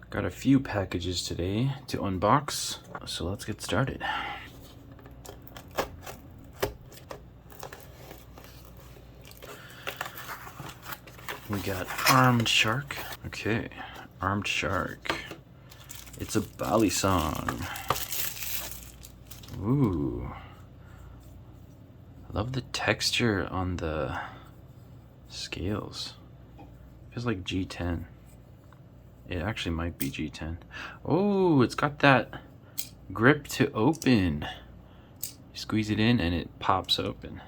Got a few packages today to unbox, so let's get started. We got Armed Shark. Okay, Armed Shark. It's a Balisong. Ooh. I love the texture on the scales. Feels like G10. It actually might be G10. Oh, it's got that grip to open. You squeeze it in and it pops open.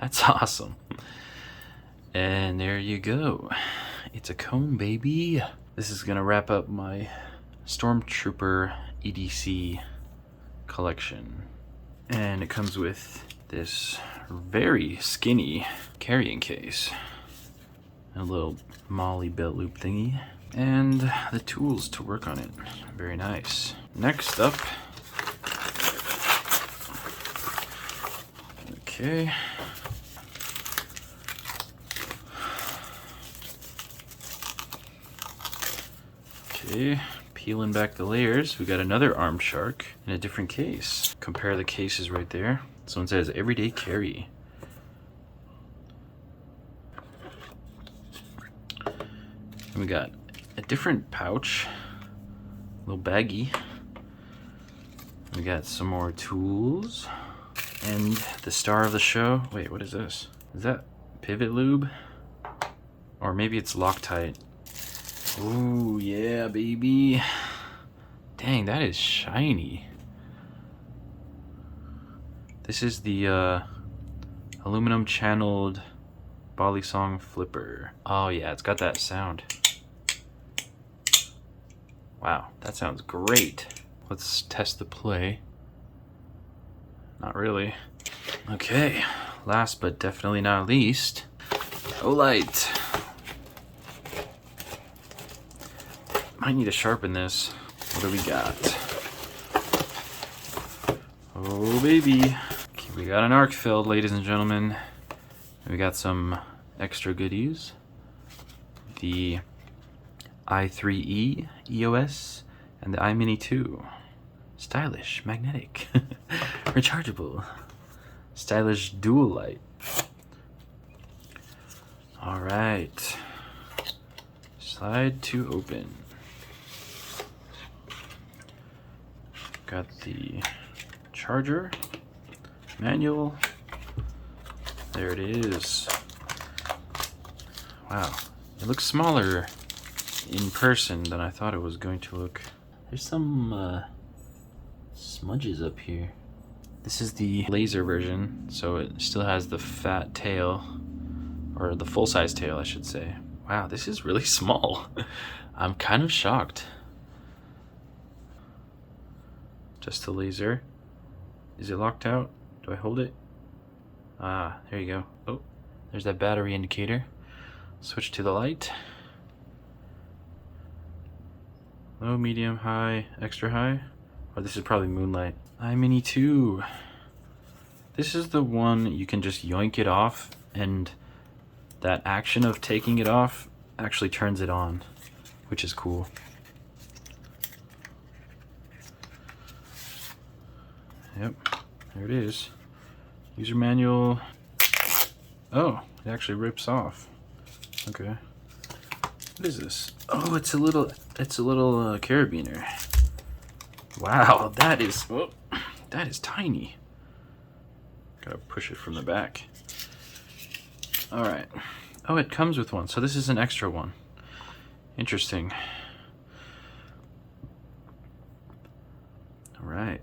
That's awesome. And there you go. It's a comb, baby. This is gonna wrap up my Stormtrooper EDC collection. And it comes with this very skinny carrying case. A little Molly belt loop thingy. And the tools to work on it. Very nice. Next up. Okay. Okay, peeling back the layers, we got another Armed Shark in a different case. Compare the cases right there. This one says everyday carry. And we got a different pouch, a little baggy. We got some more tools. And the star of the show. Wait, what is this? Is that pivot lube? Or maybe it's Loctite. Ooh, yeah, baby. Dang, that is shiny. This is the aluminum channeled Balisong flipper. Oh yeah, it's got that sound. Wow, that sounds great. Let's test the play. Not really. Okay, last but definitely not least, Olights. Might need to sharpen this. What do we got? Oh baby. Okay, we got an Arkfeld, ladies and gentlemen. We got some extra goodies. The i3E EOS and the imini 2. Stylish, magnetic, rechargeable, stylish dual light. All right. Slide to open. Got the charger, manual. There it is. Wow, it looks smaller in person than I thought it was going to look. There's some smudges up here. This is the laser version, so it still has the fat tail, or the full-size tail, I should say. Wow, this is really small. I'm kind of shocked. Just the laser. Is it locked out? Do I hold it? Ah, there you go. Oh, there's that battery indicator. Switch to the light. Low, medium, high, extra high. Or this is probably moonlight. imini 2. This is the one you can just yoink it off, and that action of taking it off actually turns it on, which is cool. Yep, there it is. User manual. Oh, it actually rips off. Okay. What is this? Oh, it's a little carabiner. Wow, that is tiny. Gotta push it from the back. All right. Oh, it comes with one, so this is an extra one. Interesting. All right.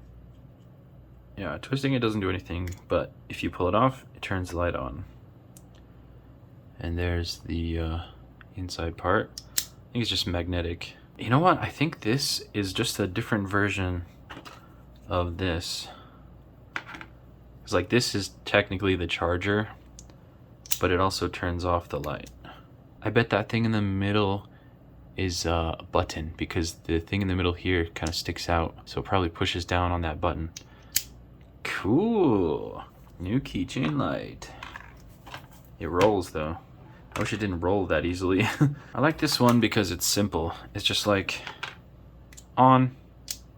Yeah, twisting it doesn't do anything, but if you pull it off, it turns the light on. And there's the inside part. I think it's just magnetic. You know what? I think this is just a different version of this. It's like this is technically the charger, but it also turns off the light. I bet that thing in the middle is a button, because the thing in the middle here kind of sticks out, so it probably pushes down on that button. Cool. New keychain light. It rolls though. I wish it didn't roll that easily. I like this one because it's simple. It's just like on,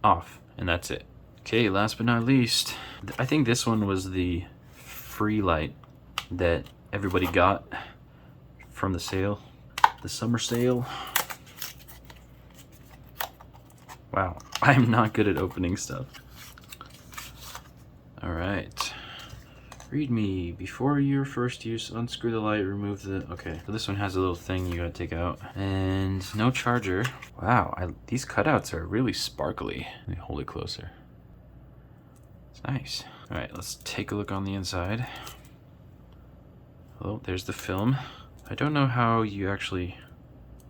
off, and that's it. Okay, last but not least, I think this one was the free light that everybody got from the sale, the summer sale. Wow, I'm not good at opening stuff. All right. Read me. Before your first use, unscrew the light, remove the... Okay, so this one has a little thing you gotta take out. And no charger. Wow, these cutouts are really sparkly. Let me hold it closer. It's nice. All right, let's take a look on the inside. Oh, there's the film. I don't know how you actually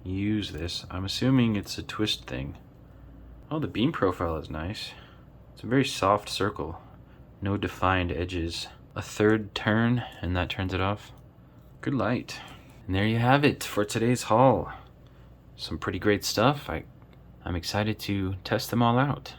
use this. I'm assuming it's a twist thing. Oh, the beam profile is nice. It's a very soft circle. No defined edges. A third turn, and that turns it off. Good light. And there you have it for today's haul. Some pretty great stuff. I'm excited to test them all out.